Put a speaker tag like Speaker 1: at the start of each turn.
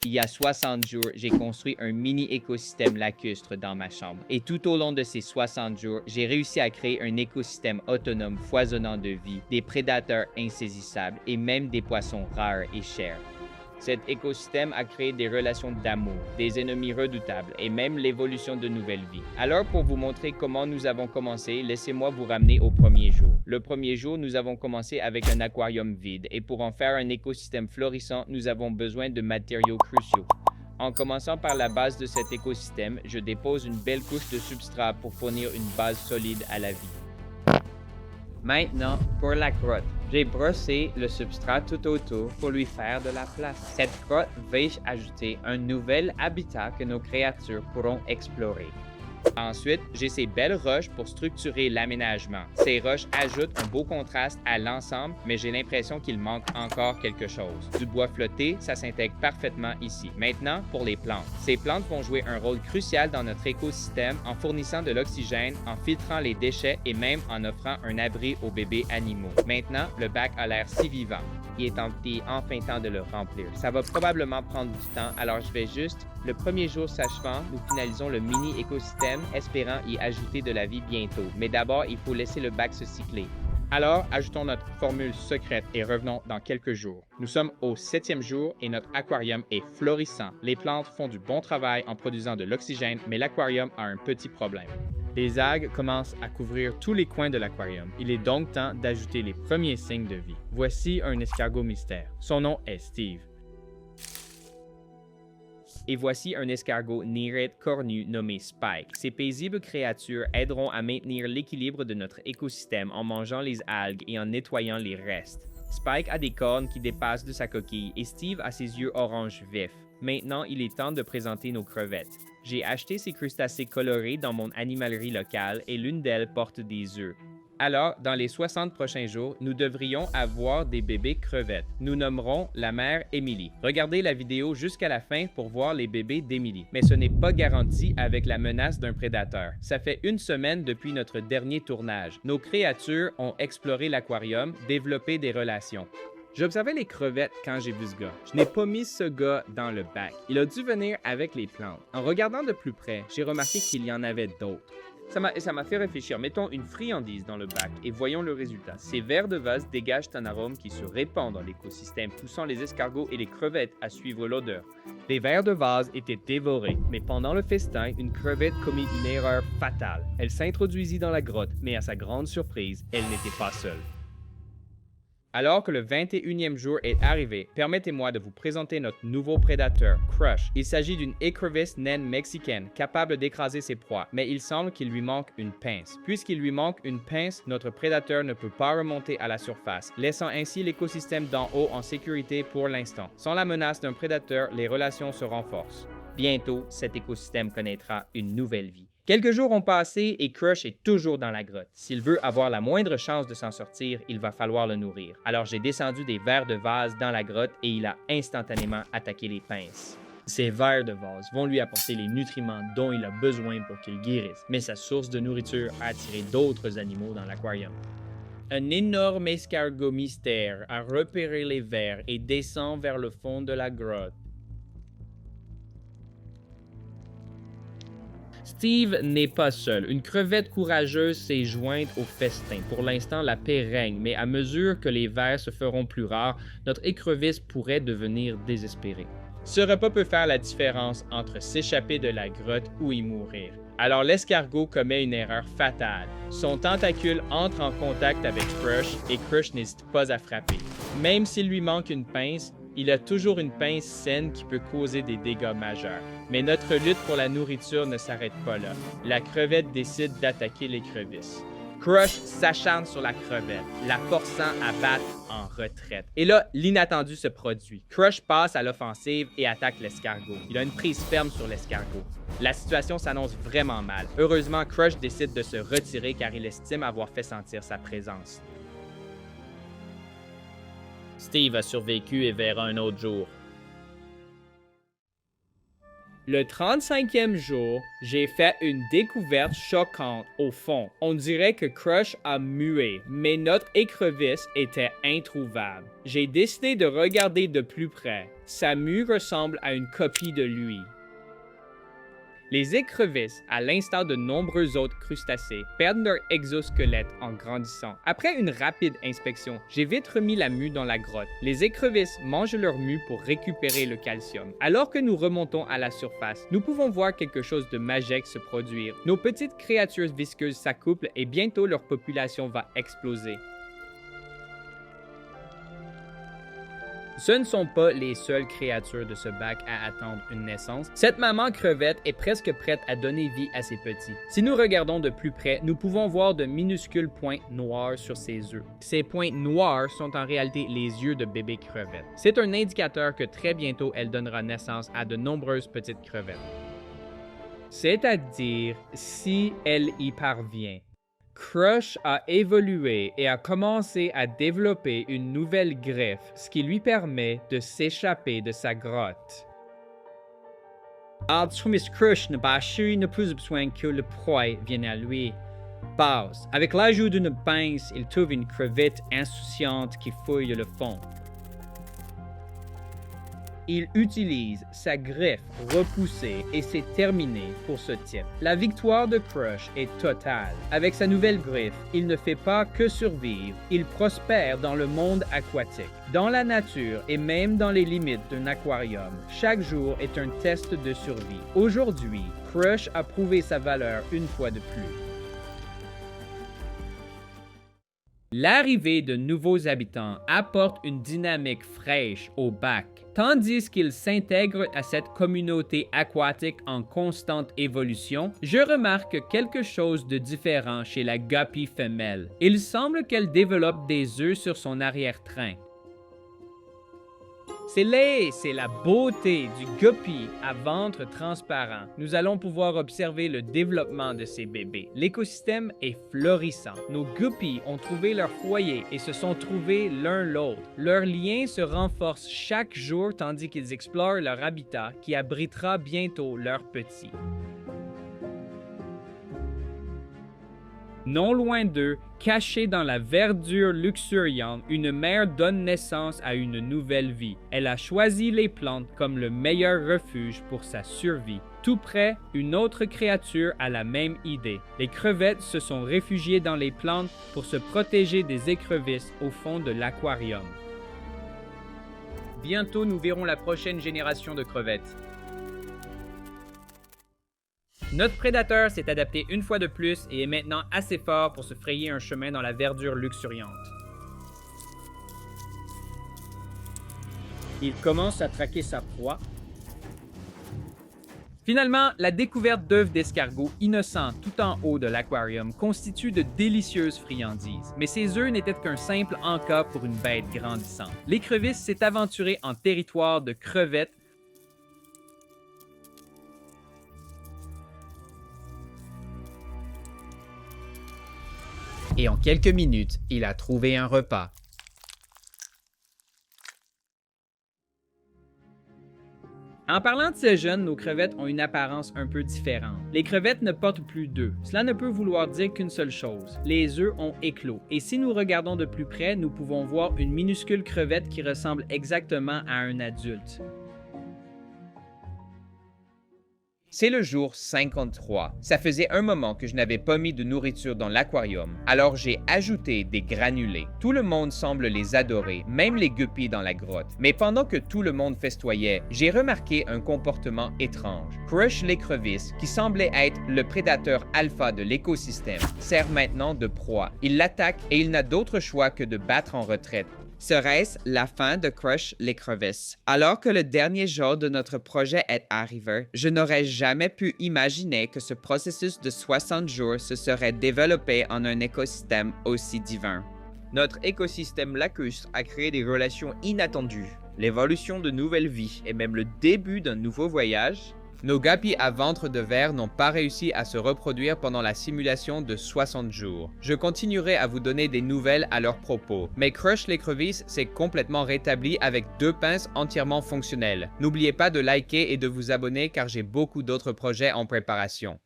Speaker 1: Il y a 60 jours, j'ai construit un mini-écosystème lacustre dans ma chambre. Et tout au long de ces 60 jours, j'ai réussi à créer un écosystème autonome foisonnant de vie, des prédateurs insaisissables et même des poissons rares et chers. Cet écosystème a créé des relations d'amour, des ennemis redoutables et même l'évolution de nouvelles vies. Alors, pour vous montrer comment nous avons commencé, laissez-moi vous ramener au premier jour. Le premier jour, nous avons commencé avec un aquarium vide et pour en faire un écosystème florissant, nous avons besoin de matériaux cruciaux. En commençant par la base de cet écosystème, je dépose une belle couche de substrat pour fournir une base solide à la vie. Maintenant, pour la grotte. J'ai brossé le substrat tout autour pour lui faire de la place. Cette grotte va ajouter un nouvel habitat que nos créatures pourront explorer. Ensuite, j'ai ces belles roches pour structurer l'aménagement. Ces roches ajoutent un beau contraste à l'ensemble, mais j'ai l'impression qu'il manque encore quelque chose. Du bois flotté, ça s'intègre parfaitement ici. Maintenant, pour les plantes. Ces plantes vont jouer un rôle crucial dans notre écosystème en fournissant de l'oxygène, en filtrant les déchets et même en offrant un abri aux bébés animaux. Maintenant, le bac a l'air si vivant. Il est enfin temps de le remplir. Ça va probablement prendre du temps, alors je vais juste... Le premier jour s'achevant, nous finalisons le mini-écosystème, espérant y ajouter de la vie bientôt. Mais d'abord, il faut laisser le bac se cycler. Alors, ajoutons notre formule secrète et revenons dans quelques jours. Nous sommes au 7e jour et notre aquarium est florissant. Les plantes font du bon travail en produisant de l'oxygène, mais l'aquarium a un petit problème. Les algues commencent à couvrir tous les coins de l'aquarium. Il est donc temps d'ajouter les premiers signes de vie. Voici un escargot mystère. Son nom est Steve. Et voici un escargot nérite cornu nommé Spike. Ces paisibles créatures aideront à maintenir l'équilibre de notre écosystème en mangeant les algues et en nettoyant les restes. Spike a des cornes qui dépassent de sa coquille et Steve a ses yeux orange vifs. Maintenant, il est temps de présenter nos crevettes. J'ai acheté ces crustacés colorés dans mon animalerie locale et l'une d'elles porte des œufs. Alors, dans les 60 prochains jours, nous devrions avoir des bébés crevettes. Nous nommerons la mère Emily. Regardez la vidéo jusqu'à la fin pour voir les bébés d'Emily. Mais ce n'est pas garanti avec la menace d'un prédateur. Ça fait une semaine depuis notre dernier tournage. Nos créatures ont exploré l'aquarium, développé des relations. J'observais les crevettes quand j'ai vu ce gars. Je n'ai pas mis ce gars dans le bac. Il a dû venir avec les plantes. En regardant de plus près, j'ai remarqué qu'il y en avait d'autres. Ça m'a fait réfléchir. Mettons une friandise dans le bac et voyons le résultat. Ces vers de vase dégagent un arôme qui se répand dans l'écosystème, poussant les escargots et les crevettes à suivre l'odeur. Les vers de vase étaient dévorés, mais pendant le festin, une crevette commit une erreur fatale. Elle s'introduisit dans la grotte, mais à sa grande surprise, elle n'était pas seule. Alors que le 21e jour est arrivé, permettez-moi de vous présenter notre nouveau prédateur, Crush. Il s'agit d'une écrevisse naine mexicaine, capable d'écraser ses proies, mais il semble qu'il lui manque une pince. Puisqu'il lui manque une pince, notre prédateur ne peut pas remonter à la surface, laissant ainsi l'écosystème d'en haut en sécurité pour l'instant. Sans la menace d'un prédateur, les relations se renforcent. Bientôt, cet écosystème connaîtra une nouvelle vie. Quelques jours ont passé et Crush est toujours dans la grotte. S'il veut avoir la moindre chance de s'en sortir, il va falloir le nourrir. Alors j'ai descendu des vers de vase dans la grotte et il a instantanément attaqué les pinces. Ces vers de vase vont lui apporter les nutriments dont il a besoin pour qu'il guérisse, mais sa source de nourriture a attiré d'autres animaux dans l'aquarium. Un énorme escargot mystère a repéré les vers et descend vers le fond de la grotte. Steve n'est pas seul. Une crevette courageuse s'est jointe au festin. Pour l'instant, la paix règne, mais à mesure que les vers se feront plus rares, notre écrevisse pourrait devenir désespérée. Ce repas peut faire la différence entre s'échapper de la grotte ou y mourir. Alors l'escargot commet une erreur fatale. Son tentacule entre en contact avec Crush et Crush n'hésite pas à frapper. Même s'il lui manque une pince, il a toujours une pince saine qui peut causer des dégâts majeurs. Mais notre lutte pour la nourriture ne s'arrête pas là. La crevette décide d'attaquer l'écrevisse. Crush s'acharne sur la crevette, la forçant à battre en retraite. Et là, l'inattendu se produit. Crush passe à l'offensive et attaque l'escargot. Il a une prise ferme sur l'escargot. La situation s'annonce vraiment mal. Heureusement, Crush décide de se retirer car il estime avoir fait sentir sa présence. Steve a survécu et verra un autre jour. Le 35e jour, j'ai fait une découverte choquante au fond. On dirait que Crush a mué, mais notre écrevisse était introuvable. J'ai décidé de regarder de plus près. Sa mue ressemble à une copie de lui. Les écrevisses, à l'instar de nombreux autres crustacés, perdent leur exosquelette en grandissant. Après une rapide inspection, j'ai vite remis la mue dans la grotte. Les écrevisses mangent leur mue pour récupérer le calcium. Alors que nous remontons à la surface, nous pouvons voir quelque chose de magique se produire. Nos petites créatures visqueuses s'accouplent et bientôt leur population va exploser. Ce ne sont pas les seules créatures de ce bac à attendre une naissance. Cette maman crevette est presque prête à donner vie à ses petits. Si nous regardons de plus près, nous pouvons voir de minuscules points noirs sur ses œufs. Ces points noirs sont en réalité les yeux de bébé crevette. C'est un indicateur que très bientôt elle donnera naissance à de nombreuses petites crevettes. C'est-à-dire si elle y parvient. Crush a évolué et a commencé à développer une nouvelle griffe, ce qui lui permet de s'échapper de sa grotte. Miss Crush n'a plus besoin que le proie vienne à lui. Base, avec l'ajout d'une pince, il trouve une crevette insouciante qui fouille le fond. Il utilise sa griffe repoussée et c'est terminé pour ce type. La victoire de Crush est totale. Avec sa nouvelle griffe, il ne fait pas que survivre, il prospère dans le monde aquatique. Dans la nature et même dans les limites d'un aquarium, chaque jour est un test de survie. Aujourd'hui, Crush a prouvé sa valeur une fois de plus. L'arrivée de nouveaux habitants apporte une dynamique fraîche au bac. Tandis qu'ils s'intègrent à cette communauté aquatique en constante évolution, je remarque quelque chose de différent chez la guppy femelle. Il semble qu'elle développe des œufs sur son arrière-train. C'est la beauté du guppy à ventre transparent. Nous allons pouvoir observer le développement de ces bébés. L'écosystème est florissant. Nos guppies ont trouvé leur foyer et se sont trouvés l'un l'autre. Leur lien se renforce chaque jour tandis qu'ils explorent leur habitat qui abritera bientôt leurs petits. Non loin d'eux, cachée dans la verdure luxuriante, une mère donne naissance à une nouvelle vie. Elle a choisi les plantes comme le meilleur refuge pour sa survie. Tout près, une autre créature a la même idée. Les crevettes se sont réfugiées dans les plantes pour se protéger des écrevisses au fond de l'aquarium. Bientôt, nous verrons la prochaine génération de crevettes. Notre prédateur s'est adapté une fois de plus et est maintenant assez fort pour se frayer un chemin dans la verdure luxuriante. Il commence à traquer sa proie. Finalement, la découverte d'œufs d'escargots innocents tout en haut de l'aquarium constitue de délicieuses friandises, mais ces œufs n'étaient qu'un simple encas pour une bête grandissante. L'écrevisse s'est aventurée en territoire de crevettes. Et en quelques minutes, il a trouvé un repas. En parlant de ces jeunes, nos crevettes ont une apparence un peu différente. Les crevettes ne portent plus d'œufs. Cela ne peut vouloir dire qu'une seule chose. Les œufs ont éclos. Et si nous regardons de plus près, nous pouvons voir une minuscule crevette qui ressemble exactement à un adulte. C'est le jour 53. Ça faisait un moment que je n'avais pas mis de nourriture dans l'aquarium, alors j'ai ajouté des granulés. Tout le monde semble les adorer, même les guppies dans la grotte. Mais pendant que tout le monde festoyait, j'ai remarqué un comportement étrange. Crush l'écrevisse, qui semblait être le prédateur alpha de l'écosystème, sert maintenant de proie. Il l'attaque et il n'a d'autre choix que de battre en retraite. Serait-ce la fin de Crush l'écrevisse? Alors que le dernier jour de notre projet est arrivé, je n'aurais jamais pu imaginer que ce processus de 60 jours se serait développé en un écosystème aussi divin. Notre écosystème lacustre a créé des relations inattendues, l'évolution de nouvelles vies et même le début d'un nouveau voyage. Nos guppies à ventre de verre n'ont pas réussi à se reproduire pendant la simulation de 60 jours. Je continuerai à vous donner des nouvelles à leur propos, mais Crush l'écrevisse s'est complètement rétabli avec 2 pinces entièrement fonctionnelles. N'oubliez pas de liker et de vous abonner car j'ai beaucoup d'autres projets en préparation.